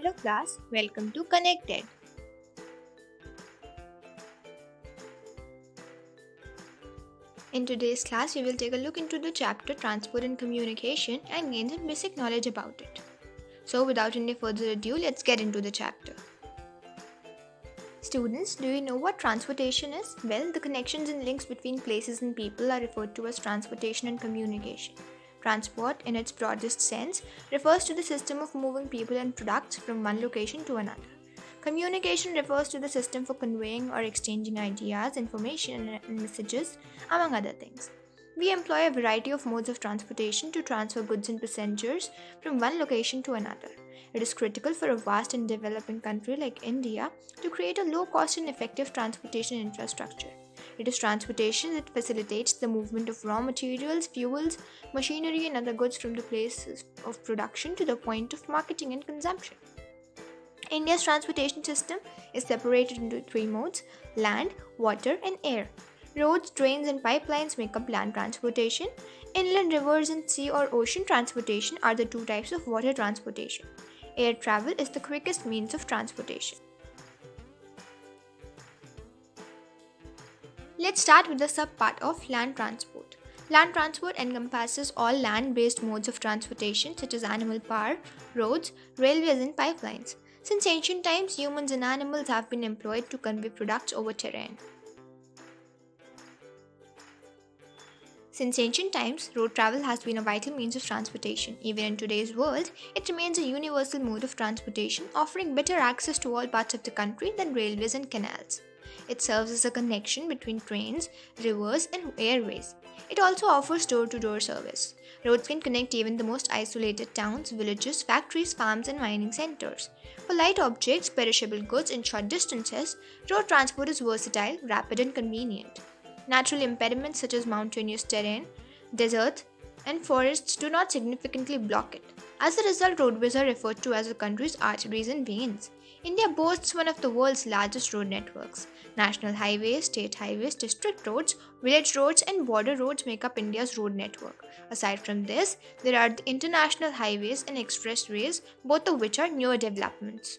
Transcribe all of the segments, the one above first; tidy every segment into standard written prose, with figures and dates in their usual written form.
Hello class, welcome to Connected. In today's class, we will take a look into the chapter Transport and Communication and gain some basic knowledge about it. So without any further ado, let's get into the chapter. Students, do you know what transportation is? Well, the connections and links between places and people are referred to as transportation and communication. Transport, in its broadest sense, refers to the system of moving people and products from one location to another. Communication refers to the system for conveying or exchanging ideas, information, and messages, among other things. We employ a variety of modes of transportation to transfer goods and passengers from one location to another. It is critical for a vast and developing country like India to create a low-cost and effective transportation infrastructure. It is transportation that facilitates the movement of raw materials, fuels, machinery, and other goods from the places of production to the point of marketing and consumption. India's transportation system is separated into three modes: land, water, and air. Roads, trains, and pipelines make up land transportation. Inland rivers and sea or ocean transportation are the two types of water transportation. Air travel is the quickest means of transportation. Let's start with the subpart of land transport. Land transport encompasses all land-based modes of transportation such as animal power, roads, railways, and pipelines. Since ancient times, humans and animals have been employed to convey products over terrain. Since ancient times, road travel has been a vital means of transportation. Even in today's world, it remains a universal mode of transportation, offering better access to all parts of the country than railways and canals. It serves as a connection between trains, rivers, and airways. It also offers door-to-door service. Roads can connect even the most isolated towns, villages, factories, farms, and mining centers. For light objects, perishable goods, and short distances, road transport is versatile, rapid, and convenient. Natural impediments such as mountainous terrain, deserts, and forests do not significantly block it. As a result, roadways are referred to as the country's arteries and veins. India boasts one of the world's largest road networks. National highways, state highways, district roads, village roads, and border roads make up India's road network. Aside from this, there are the international highways and expressways, both of which are newer developments.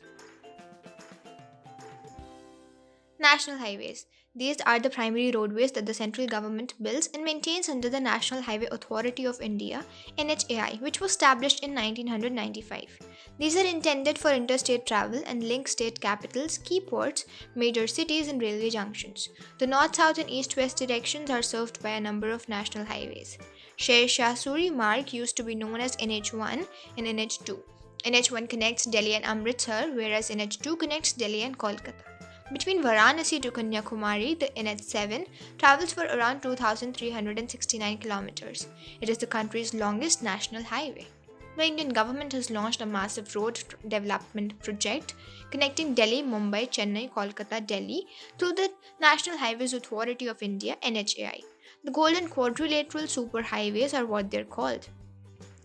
National highways. These are the primary roadways that the central government builds and maintains under the National Highway Authority of India (NHAI), which was established in 1995. These are intended for interstate travel and link state capitals, key ports, major cities, and railway junctions. The north, south, and east-west directions are served by a number of national highways. Sher Shah Suri Marg used to be known as NH1 and NH2. NH1 connects Delhi and Amritsar, whereas NH2 connects Delhi and Kolkata. Between Varanasi to Kanyakumari, the NH7 travels for around 2,369 kilometers. It is the country's longest national highway. The Indian government has launched a massive road development project connecting Delhi, Mumbai, Chennai, Kolkata, Delhi through the National Highways Authority of India (NHAI). The Golden Quadrilateral Superhighways are what they're called.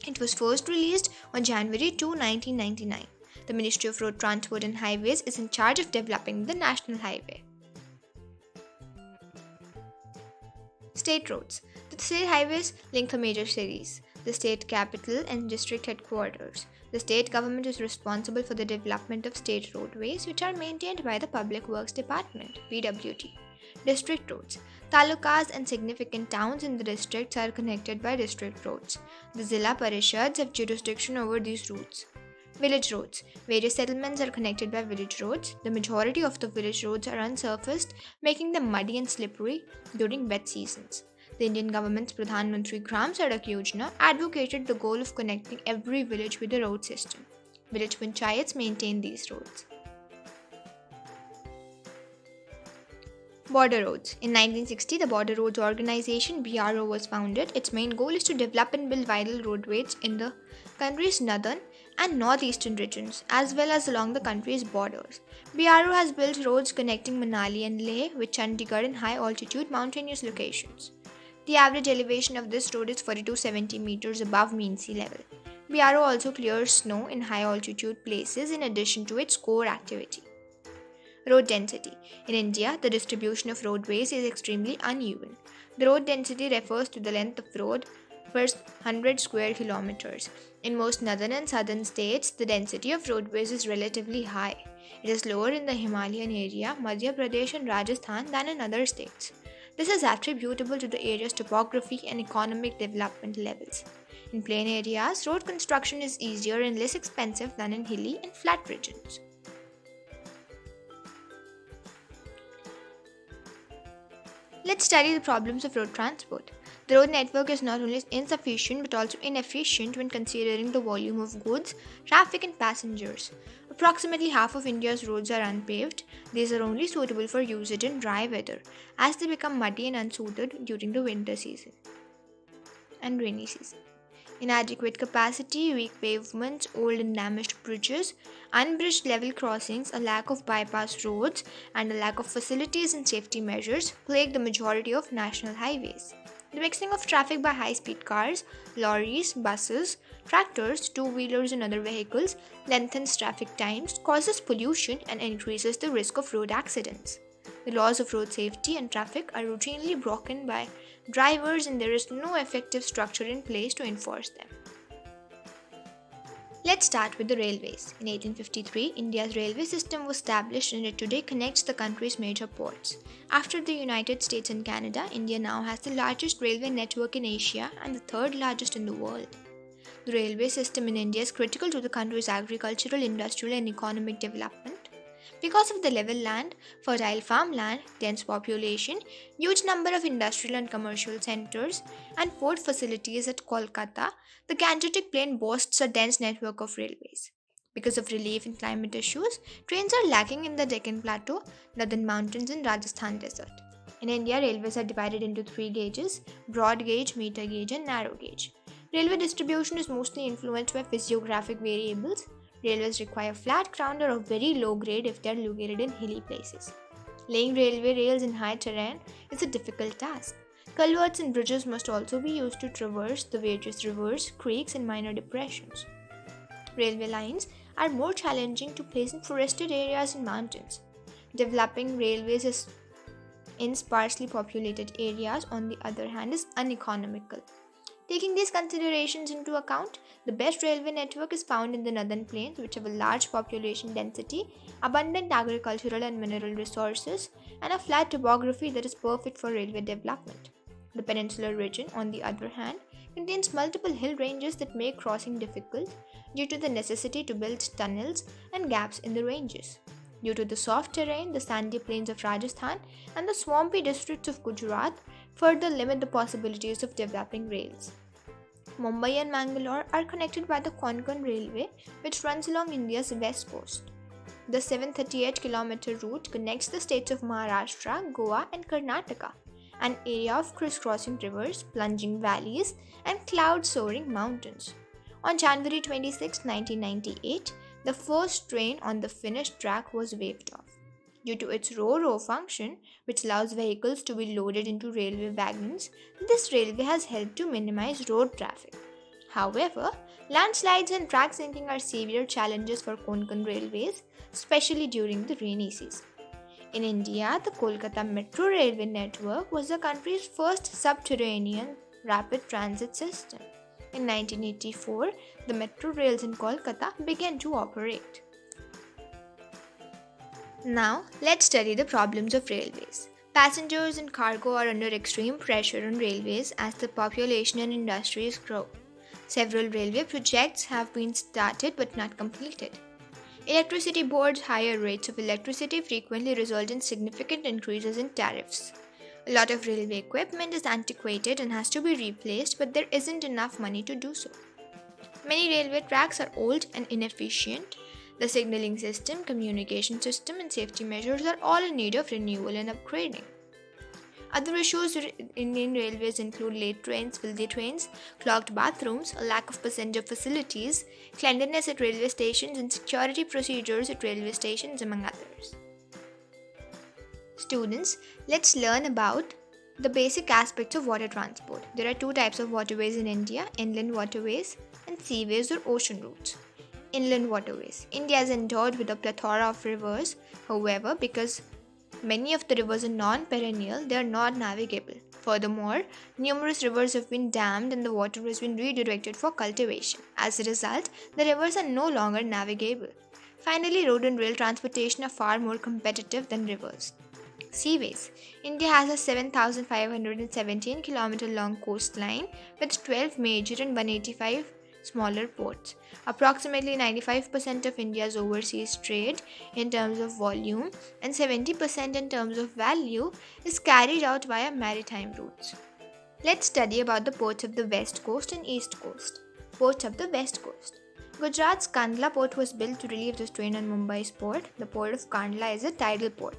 It was first released on January 2, 1999. The Ministry of Road Transport and Highways is in charge of developing the national highway. State roads. The state highways link the major cities, the state capital, and district headquarters. The state government is responsible for the development of state roadways, which are maintained by the Public Works Department (PWD). District roads. Talukas and significant towns in the districts are connected by district roads. The Zilla Parishads have jurisdiction over these routes. Village roads. Various settlements are connected by village roads. The majority of the village roads are unsurfaced, making them muddy and slippery during wet seasons. The Indian government's Pradhan Mantri Gram Sadak Yojana advocated the goal of connecting every village with a road system. Village panchayats maintain these roads. Border roads. In 1960, the Border Roads Organization (BRO) was founded. Its main goal is to develop and build vital roadways in the country's northern and northeastern regions, as well as along the country's borders. BRO has built roads connecting Manali and Leh with Chandigarh in high-altitude mountainous locations. The average elevation of this road is 4270 meters above mean sea level. BRO also clears snow in high-altitude places in addition to its core activity. Road density. In India, the distribution of roadways is extremely uneven. The road density refers to the length of road per 100 square kilometers. In most northern and southern states, the density of roadways is relatively high. It is lower in the Himalayan area, Madhya Pradesh, and Rajasthan than in other states. This is attributable to the area's topography and economic development levels. In plain areas, road construction is easier and less expensive than in hilly and flat regions. Let's study the problems of road transport. The road network is not only insufficient but also inefficient when considering the volume of goods, traffic, and passengers. Approximately half of India's roads are unpaved. These are only suitable for usage in dry weather, as they become muddy and unsuited during the winter season and rainy season. Inadequate capacity, weak pavements, old and damaged bridges, unbridged level crossings, a lack of bypass roads, and a lack of facilities and safety measures plague the majority of national highways. The mixing of traffic by high-speed cars, lorries, buses, tractors, two-wheelers, and other vehicles lengthens traffic times, causes pollution, and increases the risk of road accidents. The laws of road safety and traffic are routinely broken by drivers, and there is no effective structure in place to enforce them. Let's start with the railways. In 1853, India's railway system was established and it today connects the country's major ports. After the United States and Canada, India now has the largest railway network in Asia and the third largest in the world. The railway system in India is critical to the country's agricultural, industrial, and economic development. Because of the level land, fertile farmland, dense population, huge number of industrial and commercial centers, and port facilities at Kolkata, the Gangetic Plain boasts a dense network of railways. Because of relief and climate issues, trains are lacking in the Deccan Plateau, Northern Mountains, and Rajasthan Desert. In India, railways are divided into three gauges: broad gauge, meter gauge, and narrow gauge. Railway distribution is mostly influenced by physiographic variables. Railways require flat ground or a very low grade if they are located in hilly places. Laying railway rails in high terrain is a difficult task. Culverts and bridges must also be used to traverse the various rivers, creeks, and minor depressions. Railway lines are more challenging to place in forested areas and mountains. Developing railways in sparsely populated areas, on the other hand, is uneconomical. Taking these considerations into account, the best railway network is found in the northern plains, which have a large population density, abundant agricultural and mineral resources, and a flat topography that is perfect for railway development. The peninsular region, on the other hand, contains multiple hill ranges that make crossing difficult due to the necessity to build tunnels and gaps in the ranges. Due to the soft terrain, the sandy plains of Rajasthan and the swampy districts of Gujarat further limit the possibilities of developing rails. Mumbai and Mangalore are connected by the Konkan Railway, which runs along India's west coast. The 738-kilometer route connects the states of Maharashtra, Goa, and Karnataka, an area of crisscrossing rivers, plunging valleys, and cloud-soaring mountains. On January 26, 1998, the first train on the finished track was waved off. Due to its ro-ro function, which allows vehicles to be loaded into railway wagons, this railway has helped to minimize road traffic. However, landslides and track sinking are severe challenges for Konkan railways, especially during the rainy season. In India, the Kolkata Metro Railway Network was the country's first subterranean rapid transit system. In 1984, the metro rails in Kolkata began to operate. Now, let's study the problems of railways. Passengers and cargo are under extreme pressure on railways as the population and industries grow. Several railway projects have been started but not completed. Electricity boards' higher rates of electricity frequently result in significant increases in tariffs. A lot of railway equipment is antiquated and has to be replaced, but there isn't enough money to do so. Many railway tracks are old and inefficient. The signaling system, communication system, and safety measures are all in need of renewal and upgrading. Other issues in Indian railways include late trains, filthy trains, clogged bathrooms, a lack of passenger facilities, cleanliness at railway stations, and security procedures at railway stations, among others. Students, let's learn about the basic aspects of water transport. There are two types of waterways in India: inland waterways and seaways or ocean routes. Inland waterways. India is endowed with a plethora of rivers. However, because many of the rivers are non-perennial, they are not navigable. Furthermore, numerous rivers have been dammed and the water has been redirected for cultivation. As a result, the rivers are no longer navigable. Finally, road and rail transportation are far more competitive than rivers. Seaways. India has a 7,517 km long coastline with 12 major and 185 smaller ports. Approximately 95% of India's overseas trade in terms of volume and 70% in terms of value is carried out via maritime routes. Let's study about the ports of the west coast and east coast. Ports of the west coast. Gujarat's Kandla port was built to relieve the strain on Mumbai's port. The port of Kandla is a tidal port.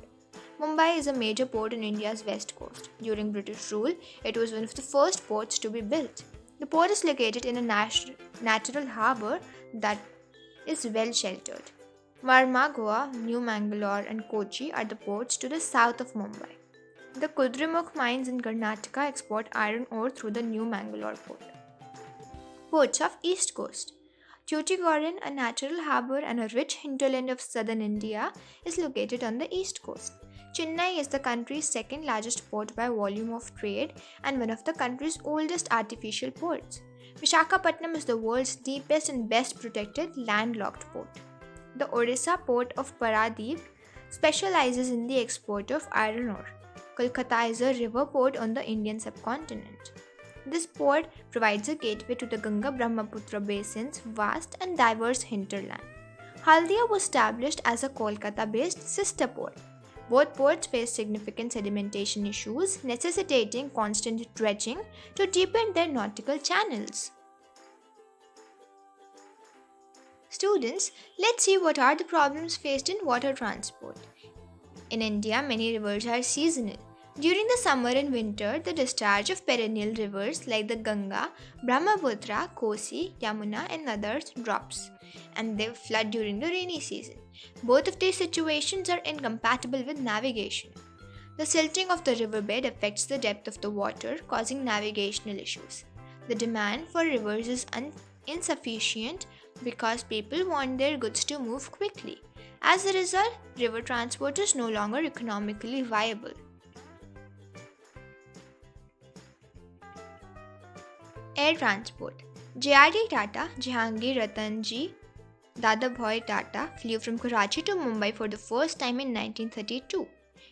Mumbai is a major port in India's west coast. During British rule, it was one of the first ports to be built. The port is located in a natural harbour that is well sheltered. Marmagua, New Mangalore, and Kochi are the ports to the south of Mumbai. The Kudremukh mines in Karnataka export iron ore through the New Mangalore port. Ports of East Coast. Tuticorin, a natural harbour and a rich hinterland of southern India, is located on the east coast. Chennai is the country's second largest port by volume of trade and one of the country's oldest artificial ports. Visakhapatnam is the world's deepest and best protected landlocked port. The Odisha port of Paradip specializes in the export of iron ore. Kolkata is a river port on the Indian subcontinent. This port provides a gateway to the Ganga-Brahmaputra basin's vast and diverse hinterland. Haldia was established as a Kolkata-based sister port. Both ports face significant sedimentation issues, necessitating constant dredging to deepen their nautical channels. Students, let's see what are the problems faced in water transport. In India, many rivers are seasonal. During the summer and winter, the discharge of perennial rivers like the Ganga, Brahmaputra, Kosi, Yamuna and others drops, and they flood during the rainy season. Both of these situations are incompatible with navigation. The silting of the riverbed affects the depth of the water, causing navigational issues. The demand for rivers is insufficient because people want their goods to move quickly. As a result, river transport is no longer economically viable. Air transport. J.R.D. Tata, Jahangir Ratanji Dadabhai Tata flew from Karachi to Mumbai for the first time in 1932.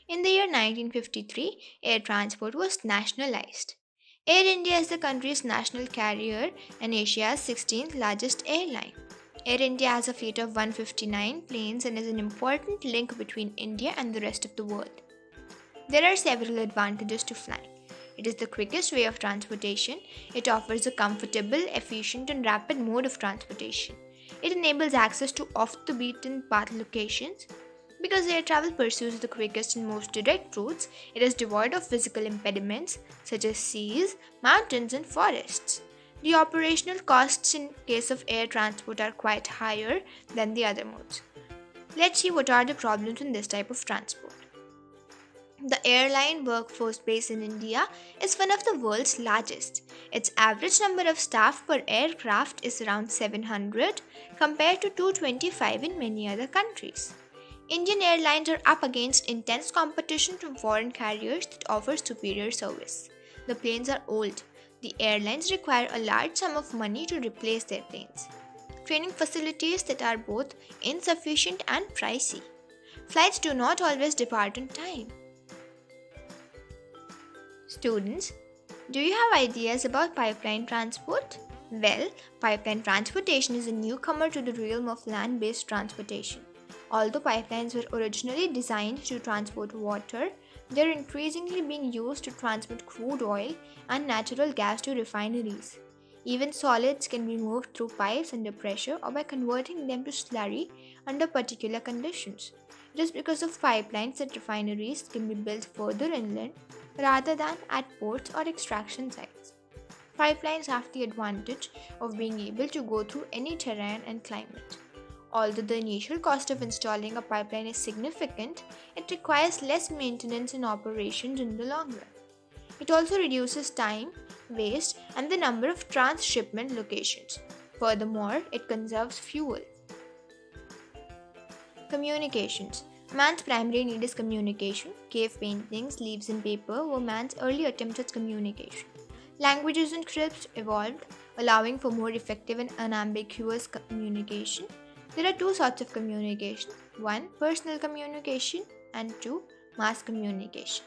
In the year 1953, air transport was nationalized. Air India is the country's national carrier and Asia's 16th largest airline. Air India has a fleet of 159 planes and is an important link between India and the rest of the world. There are several advantages to flying. It is the quickest way of transportation. It offers a comfortable, efficient, and rapid mode of transportation. It enables access to off-the-beaten-path locations. Because air travel pursues the quickest and most direct routes, it is devoid of physical impediments such as seas, mountains, and forests. The operational costs in case of air transport are quite higher than the other modes. Let's see what are the problems in this type of transport. The airline workforce base in India is one of the world's largest. Its average number of staff per aircraft is around 700 compared to 225 in many other countries. Indian airlines are up against intense competition from foreign carriers that offer superior service. The planes are old. The airlines require a large sum of money to replace their planes. Training facilities that are both insufficient and pricey. Flights do not always depart on time. Students, do you have ideas about pipeline transport? Well, pipeline transportation is a newcomer to the realm of land-based transportation. Although pipelines were originally designed to transport water, they are increasingly being used to transport crude oil and natural gas to refineries. Even solids can be moved through pipes under pressure or by converting them to slurry under particular conditions. It is because of pipelines that refineries can be built further inland rather than at ports or extraction sites. Pipelines have the advantage of being able to go through any terrain and climate. Although the initial cost of installing a pipeline is significant, it requires less maintenance and operations in the long run. It also reduces time, waste, and the number of transshipment locations. Furthermore, it conserves fuel. Communications. Man's primary need is communication. Cave paintings, leaves, and paper were man's early attempts at communication. Languages and scripts evolved, allowing for more effective and unambiguous communication. There are two sorts of communication: one, personal communication, and two, mass communication.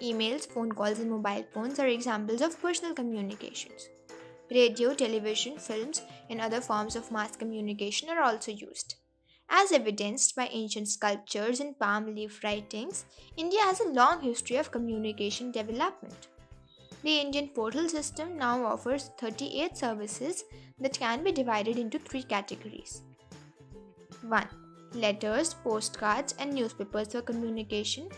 Emails, phone calls, and mobile phones are examples of personal communications. Radio, television, films, and other forms of mass communication are also used. As evidenced by ancient sculptures and palm leaf writings, India has a long history of communication development. The Indian portal system now offers 38 services that can be divided into three categories. 1. Letters, postcards, and newspapers for communication.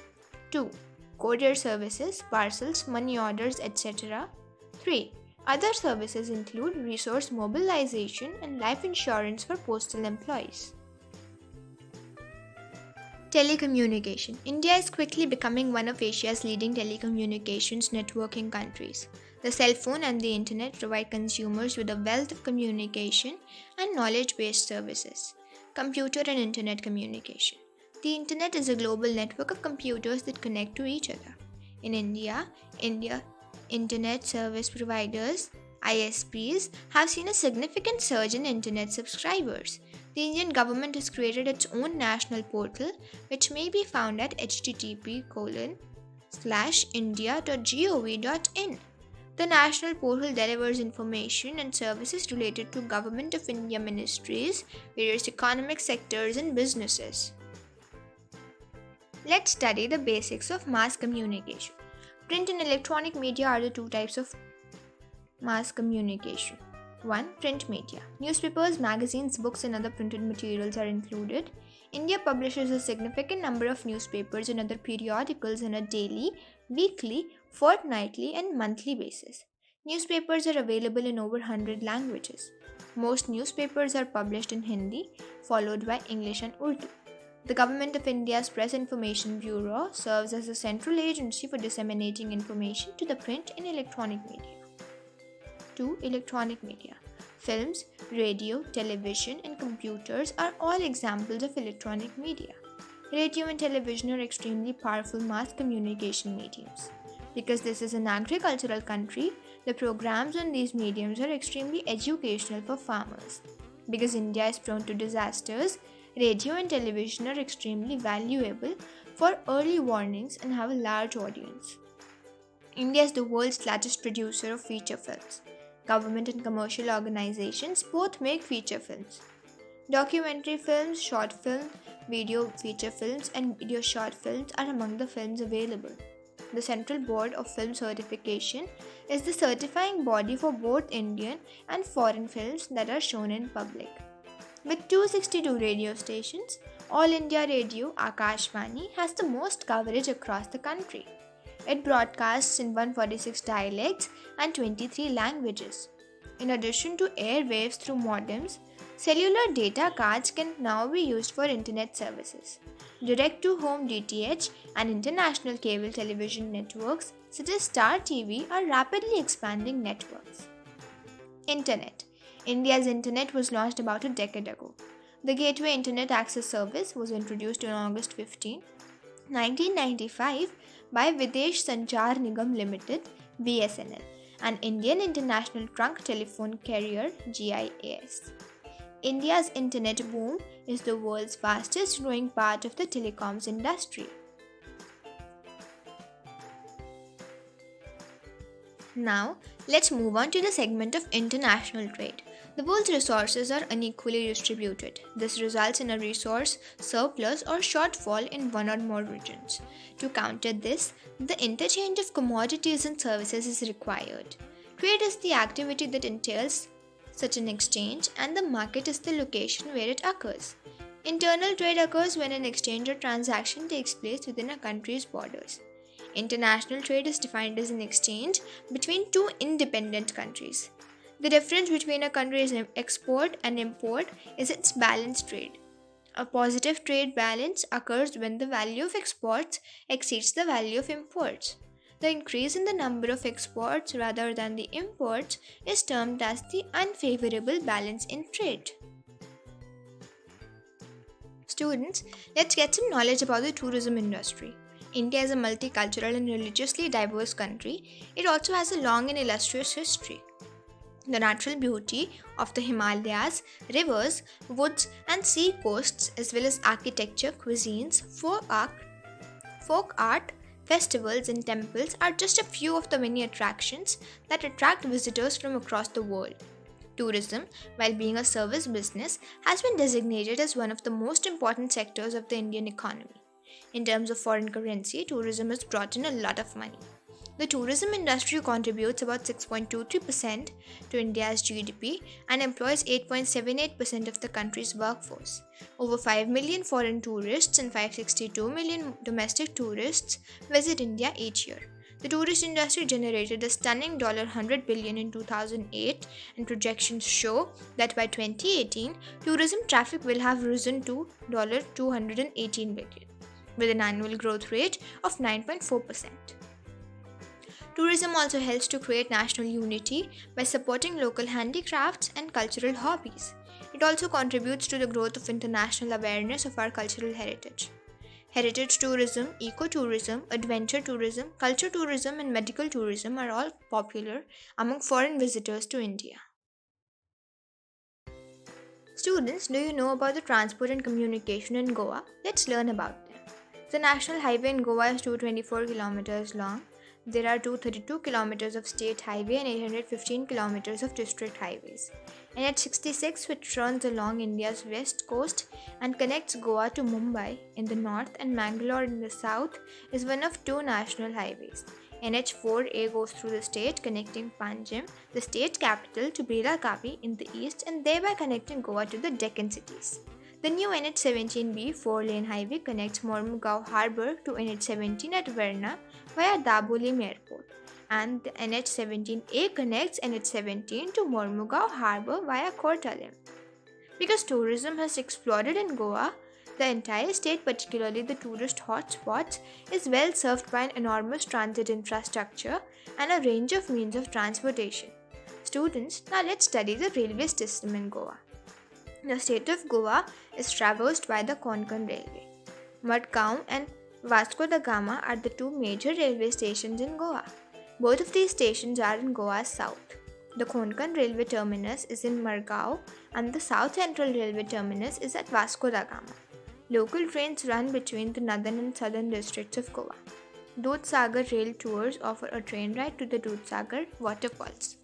2. Courier services, parcels, money orders, etc. 3. Other services include resource mobilization and life insurance for postal employees. Telecommunication. India is quickly becoming one of Asia's leading telecommunications networking countries. The cell phone and the internet provide consumers with a wealth of communication and knowledge-based services. Computer and internet communication. The internet is a global network of computers that connect to each other. In India, internet service providers (ISPs) have seen a significant surge in internet subscribers. The Indian government has created its own national portal, which may be found at http://india.gov.in. The national portal delivers information and services related to Government of India ministries, various economic sectors, and businesses. Let's study the basics of mass communication. Print and electronic media are the two types of mass communication. 1. Print media. Newspapers, magazines, books, and other printed materials are included. India publishes a significant number of newspapers and other periodicals on a daily, weekly, fortnightly, and monthly basis. Newspapers are available in over 100 languages. Most newspapers are published in Hindi, followed by English and Urdu. The Government of India's Press Information Bureau serves as a central agency for disseminating information to the print and electronic media. 2. Electronic media. Films, radio, television, and computers are all examples of electronic media. Radio and television are extremely powerful mass communication mediums. Because this is an agricultural country, the programs on these mediums are extremely educational for farmers. Because India is prone to disasters, radio and television are extremely valuable for early warnings and have a large audience. India is the world's largest producer of feature films. Government and commercial organizations both make feature films. Documentary films, short film, video feature films, and video short films are among the films available. The Central Board of Film Certification is the certifying body for both Indian and foreign films that are shown in public. With 262 radio stations, All India Radio Akashvani has the most coverage across the country. It broadcasts in 146 dialects and 23 languages. In addition to airwaves through modems, cellular data cards can now be used for internet services. Direct-to-home DTH and international cable television networks such as Star TV are rapidly expanding networks. Internet. India's internet was launched about a decade ago. The Gateway Internet Access Service was introduced on August 15, 1995 by Videsh Sanchar Nigam Limited (BSNL), an Indian international trunk telephone carrier (GIAS). India's internet boom is the world's fastest growing part of the telecoms industry. Now, let's move on to the segment of international trade. The world's resources are unequally distributed. This results in a resource surplus or shortfall in one or more regions. To counter this, the interchange of commodities and services is required. Trade is the activity that entails such an exchange, and the market is the location where it occurs. Internal trade occurs when an exchange or transaction takes place within a country's borders. International trade is defined as an exchange between two independent countries. The difference between a country's export and import is its balance trade. A positive trade balance occurs when the value of exports exceeds the value of imports. The increase in the number of exports rather than the imports is termed as the unfavorable balance in trade. Students, let's get some knowledge about the tourism industry. India is a multicultural and religiously diverse country. It also has a long and illustrious history. The natural beauty of the Himalayas, rivers, woods, and sea coasts, as well as architecture, cuisines, folk art, festivals, and temples, are just a few of the many attractions that attract visitors from across the world. Tourism, while being a service business, has been designated as one of the most important sectors of the Indian economy. In terms of foreign currency, tourism has brought in a lot of money. The tourism industry contributes about 6.23% to India's GDP and employs 8.78% of the country's workforce. Over 5 million foreign tourists and 562 million domestic tourists visit India each year. The tourist industry generated a stunning $100 billion in 2008, and projections show that by 2018, tourism traffic will have risen to $218 billion, with an annual growth rate of 9.4%. Tourism also helps to create national unity by supporting local handicrafts and cultural hobbies. It also contributes to the growth of international awareness of our cultural heritage. Heritage tourism, ecotourism, adventure tourism, culture tourism, and medical tourism are all popular among foreign visitors to India. Students, do you know about the transport and communication in Goa? Let's learn about them. The national highway in Goa is 224 kilometers long. There are 232 kilometers of state highway and 815 kilometers of district highways. NH66, which runs along India's west coast and connects Goa to Mumbai in the north and Mangalore in the south, is one of two national highways. NH4A goes through the state, connecting Panjim, the state capital, to Belagavi in the east and thereby connecting Goa to the Deccan cities. The new NH17B 4-lane highway connects Mormugao Harbour to NH17 at Varna via Dabolim Airport, and the NH17A connects NH17 to Mormugao Harbour via Kottalam. Because tourism has exploded in Goa, the entire state, particularly the tourist hotspots, is well served by an enormous transit infrastructure and a range of means of transportation. Students, now let's study the railway system in Goa. The state of Goa is traversed by the Konkan Railway. Madgaon and Vasco da Gama are the two major railway stations in Goa. Both of these stations are in Goa's south. The Konkan Railway terminus is in Madgaon and the South Central Railway terminus is at Vasco da Gama. Local trains run between the northern and southern districts of Goa. Dudhsagar Rail Tours offer a train ride to the Dudhsagar waterfalls.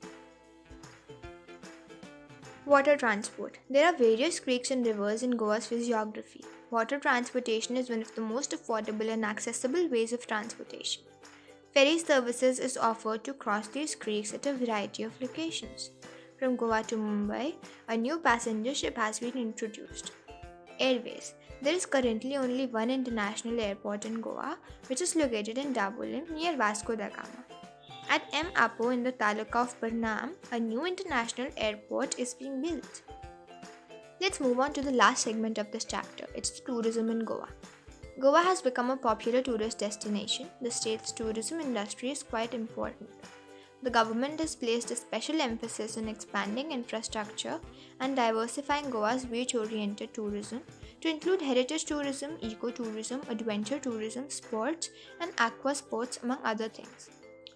Water transport. There are various creeks and rivers in Goa's physiography. Water transportation is one of the most affordable and accessible ways of transportation. Ferry services is offered to cross these creeks at a variety of locations. From Goa to Mumbai, a new passenger ship has been introduced. Airways. There is currently only one international airport in Goa, which is located in Dabolim near Vasco da Gama. At M. Apo in the Taluka of Parnam, a new international airport is being built. Let's move on to the last segment of this chapter. It's the tourism in Goa. Goa has become a popular tourist destination. The state's tourism industry is quite important. The government has placed a special emphasis on expanding infrastructure and diversifying Goa's beach-oriented tourism to include heritage tourism, ecotourism, adventure tourism, sports, and aqua sports, among other things.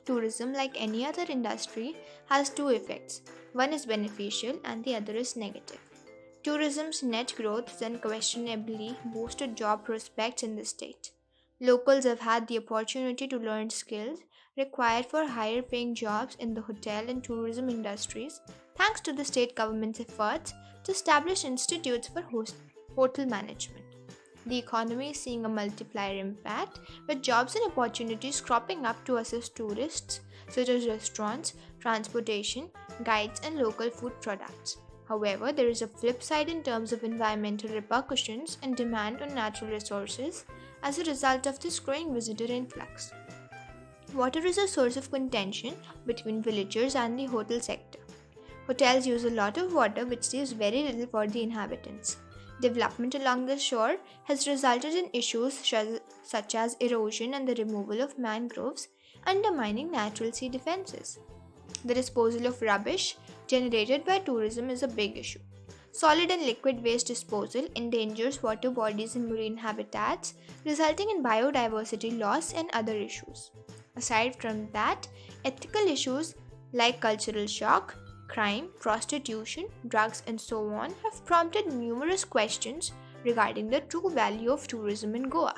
Tourism, like any other industry, has two effects. One is beneficial and the other is negative. Tourism's net growth has unquestionably boosted job prospects in the state. Locals have had the opportunity to learn skills required for higher paying jobs in the hotel and tourism industries thanks to the state government's efforts to establish institutes for hotel management. The economy is seeing a multiplier impact, with jobs and opportunities cropping up to assist tourists, such as restaurants, transportation, guides, and local food products. However, there is a flip side in terms of environmental repercussions and demand on natural resources as a result of this growing visitor influx. Water is a source of contention between villagers and the hotel sector. Hotels use a lot of water, which leaves very little for the inhabitants. Development along the shore has resulted in issues such as erosion and the removal of mangroves, undermining natural sea defenses. The disposal of rubbish generated by tourism is a big issue. Solid and liquid waste disposal endangers water bodies and marine habitats, resulting in biodiversity loss and other issues. Aside from that, ethical issues like cultural shock, crime, prostitution, drugs, and so on have prompted numerous questions regarding the true value of tourism in Goa.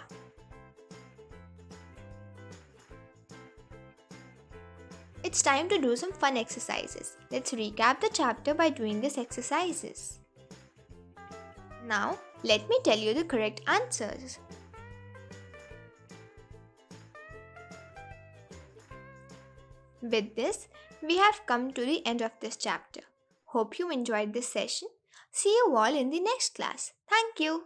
It's time to do some fun exercises. Let's recap the chapter by doing these exercises. Now, let me tell you the correct answers. With this, we have come to the end of this chapter. Hope you enjoyed this session. See you all in the next class. Thank you.